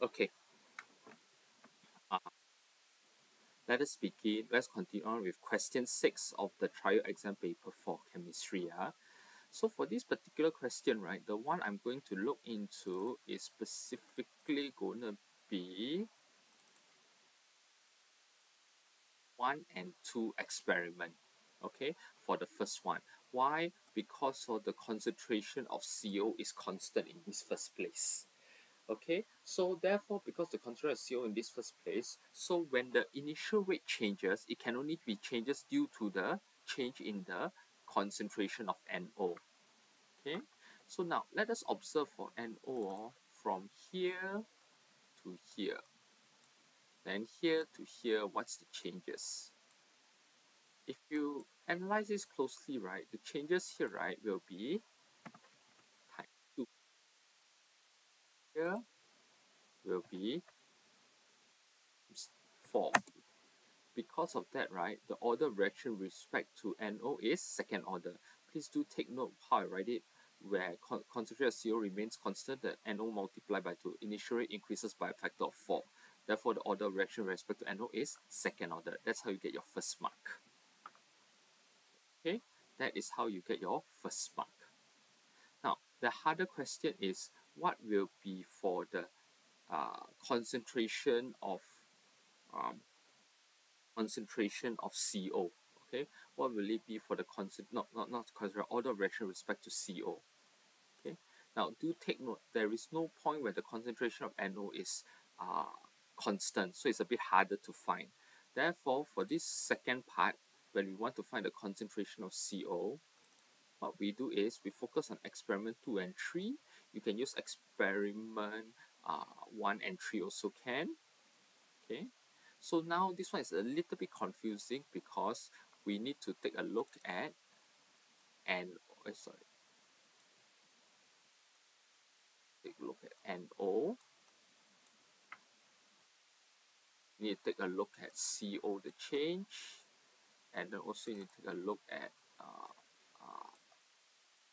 Okay, uh, let us begin. Let's continue on with question 6 of the trial exam paper for chemistry. So for this particular question, right, the one I'm going to look into is specifically going to be 1 and 2 experiment. Okay, for the first one. Why? Because of the concentration of CO is constant in this first place. Okay, so therefore, because the concentration of CO in this first place, so when the initial rate changes, it can only be changes due to the change in the concentration of NO. Okay, so now let us observe for NO from here to here, then here to here. What's the changes? If you analyze this closely, right, the changes here, right, will be times 2. Here will be 4. Because of that, right, the order of reaction with respect to NO is second order. Please do take note how I write it, where concentration of CO remains constant, the NO multiplied by 2. Initial rate increases by a factor of 4. Therefore, the order of reaction with respect to NO is second order. That's how you get your first mark. Okay, that is how you get your first mark. Now, the harder question is what will be for the concentration of CO. Okay, what will it be for the not concentration, order of reaction with respect to CO. Okay, now do take note, there is no point where the concentration of NO is constant, so it's a bit harder to find. Therefore, for this second part, when we want to find the concentration of CO, what we do is we focus on experiment 2 and 3. You can use experiment 1 and 3 also can. Okay, so now this one is a little bit confusing because we need to take a look at take a look at NO. You need to take a look at CO, the change, and then also you need to take a look at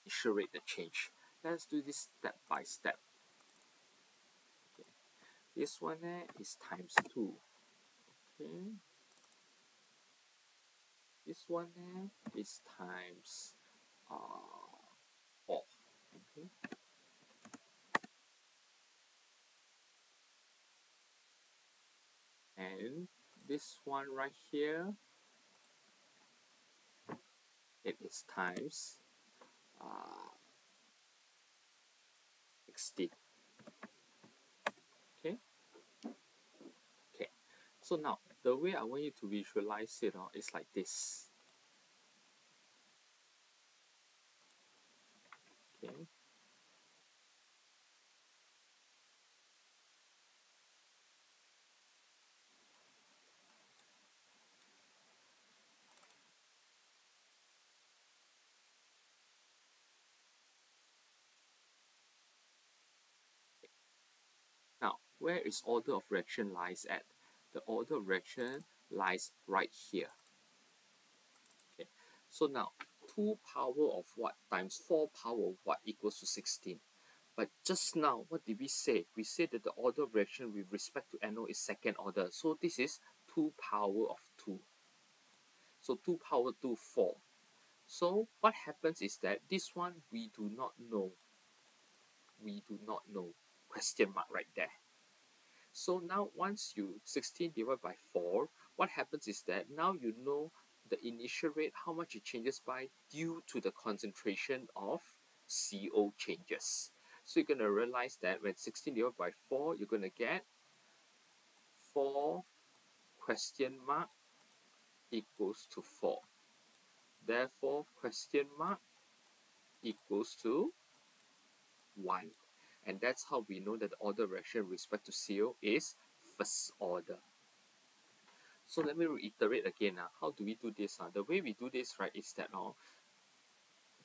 initial rate, the change. Let's do this step by step. Okay. This one is times 2. Okay. This one is times 4. Okay. And this one right here, it is times 16. Okay. Okay. So now the way I want you to visualize it is like this. Okay. Now, where is order of reaction lies at? The order of reaction lies right here. Okay. So now 2 power of what times 4 power of what equals to 16. But just now, what did we say? We said that the order of reaction with respect to NO is second order. So this is 2 power of 2. So 2 power 2, 4. So what happens is that this one we do not know. We do not know. Question mark right there. So now once you 16 divided by 4, what happens is that now you know the initial rate, how much it changes by due to the concentration of CO changes. So you're going to realize that when 16 divided by 4, you're going to get 4 question mark equals to 4. Therefore, question mark equals to 1. And that's how we know that the order of reaction with respect to CO is first order. So let me reiterate again. How do we do this? The way we do this, right, is that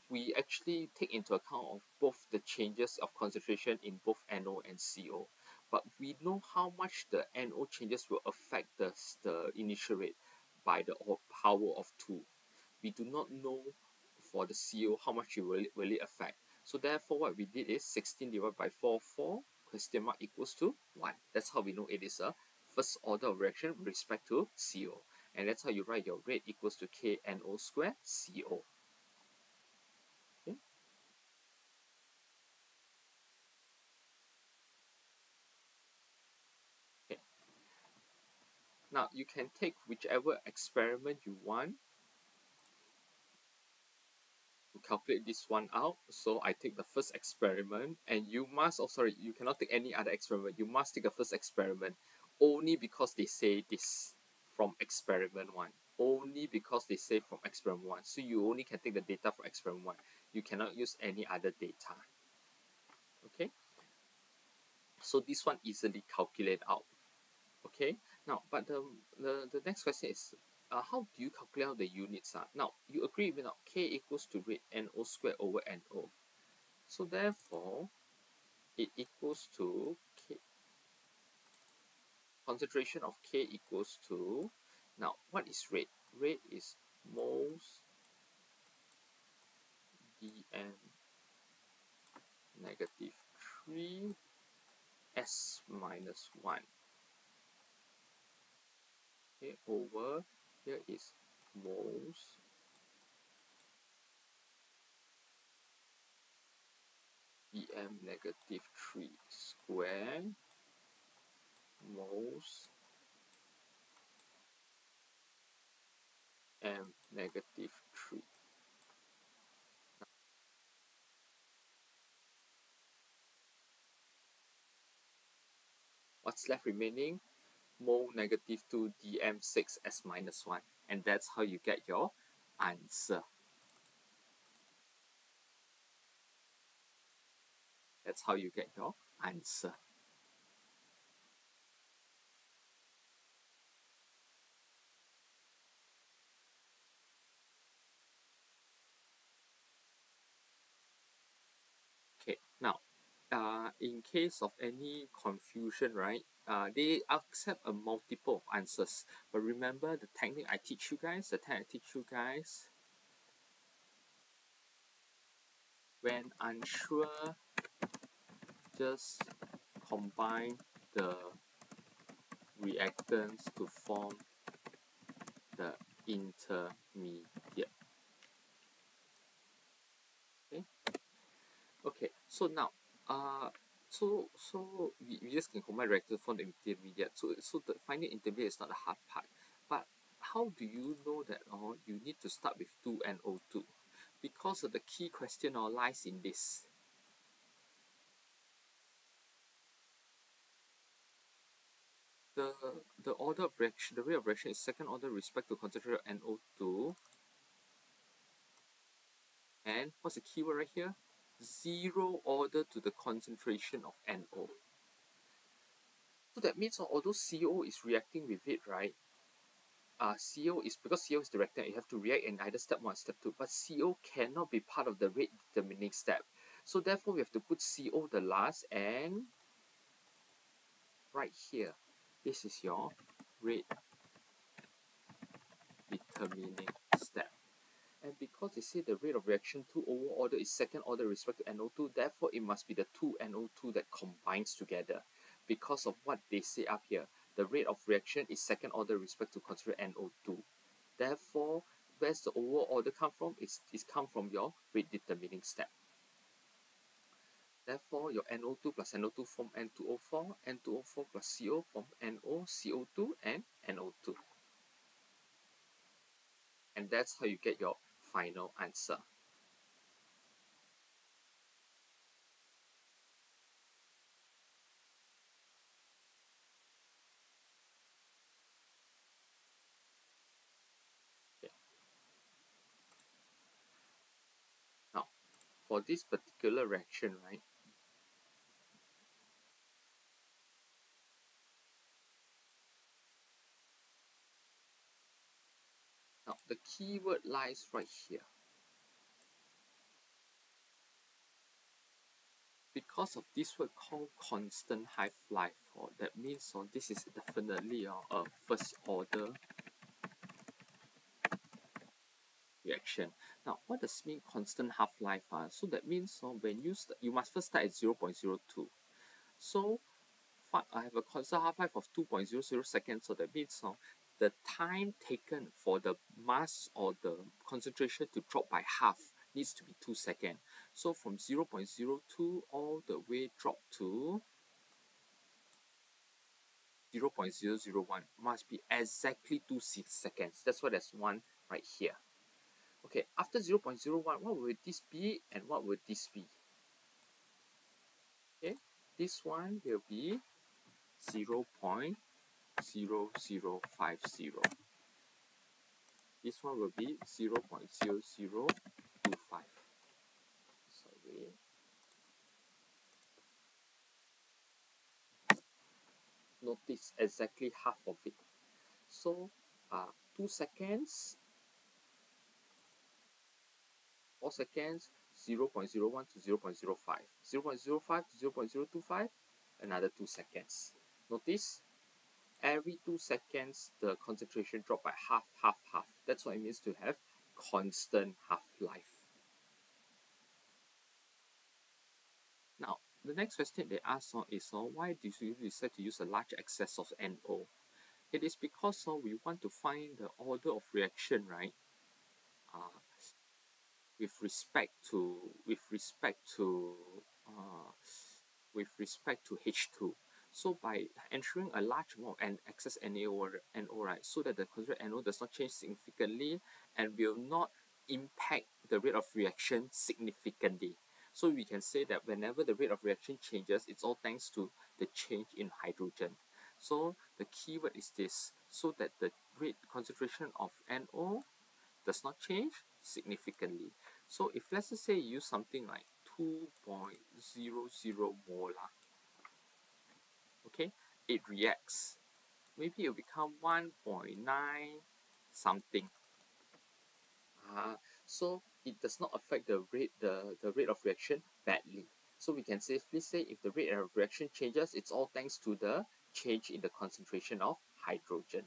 we actually take into account of both the changes of concentration in both NO and CO. But we know how much the NO changes will affect the initial rate by the power of 2. We do not know for the CO how much it will affect. So therefore what we did is 16 divided by 4, 4. question mark equals to 1. That's how we know it is a first order of reaction with respect to CO. And that's how you write your rate equals to KNO square CO. Okay. Okay. Now you can take whichever experiment you want to calculate this one out. So I take the first experiment, and you must, oh sorry, you cannot take any other experiment. You must take the first experiment only because they say this from experiment 1. Only because they say from experiment 1. So you only can take the data from experiment 1. You cannot use any other data. Okay. So this one easily calculate out. Okay. Now, but the next question is, how do you calculate out the units? Now, you agree with me now, K equals to rate NO squared over NO. So therefore, it equals to K, concentration of K equals to, now what is rate? Rate is moles dm negative 3 s minus 1. Okay, over here is moles dm negative 3 square moles m negative 3. What's left remaining? Mole negative 2 dm 6 s minus 1. And that's how you get your answer. That's how you get your answer. Okay, now, in case of any confusion, right, they accept a multiple of answers. But remember the technique I teach you guys, when unsure, just combine the reactants to form the intermediate. Okay. Okay. So now, we just can combine reactants to form the intermediate. So the finding intermediate is not the hard part. But how do you know that? You need to start with 2NO2, because of the key question lies in this. The order of reaction, the rate of reaction is second order with respect to concentration of NO2. And what's the keyword right here? Zero order to the concentration of NO. So that means although CO is reacting with it, right? CO is, because CO is the reactant, you have to react in either step 1 or step 2. But CO cannot be part of the rate determining step. So therefore, we have to put CO the last, and right here, this is your rate determining step. And because they say the rate of reaction 2 over order is second order with respect to NO2, therefore it must be the 2NO2 that combines together. Because of what they say up here, the rate of reaction is second order with respect to concentration NO2. Therefore, where's the overall order come from? It's come from your rate determining step. Therefore, your NO2 plus NO2 form N2O4, N2O4 plus CO form NO, CO2, and NO2. And that's how you get your final answer. Okay. Now, for this particular reaction, right, now the keyword lies right here. Because of this word called constant half-life, that means this is definitely a first order reaction. Now, what does mean constant half-life? So that means when you must first start at 0.02. So I have a constant half-life of 2.00 seconds, so that means the time taken for the mass or the concentration to drop by half needs to be 2 seconds. So from 0.02 all the way drop to 0.001 must be exactly 2 seconds. That's why there's one right here. Okay, after 0.01, what will this be and what will this be? Okay, this one will be 0.0050. This one will be 0.0025. Sorry. Notice exactly half of it. So 2 seconds, 4 seconds, 0.01 to 0.05. 0.05 to 0.025, another 2 seconds. Notice every 2 seconds the concentration drop by half, half, half. That's what it means to have constant half-life. Now, the next question they ask is why do you decide to use a large excess of NO? It is because we want to find the order of reaction, right? With respect to uh, H2. So by ensuring a large amount of excess NO, right, so that the concentrated NO does not change significantly and will not impact the rate of reaction significantly. So we can say that whenever the rate of reaction changes, it's all thanks to the change in hydrogen. So the keyword is this, so that the rate concentration of NO does not change significantly. So if let's just say you use something like 2.00 molar, okay, it reacts. Maybe it will become 1.9 something. So it does not affect the rate of reaction badly. So we can safely say if the rate of reaction changes, it's all thanks to the change in the concentration of hydrogen.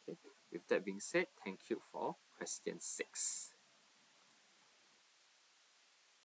Okay. With that being said, thank you for question 6.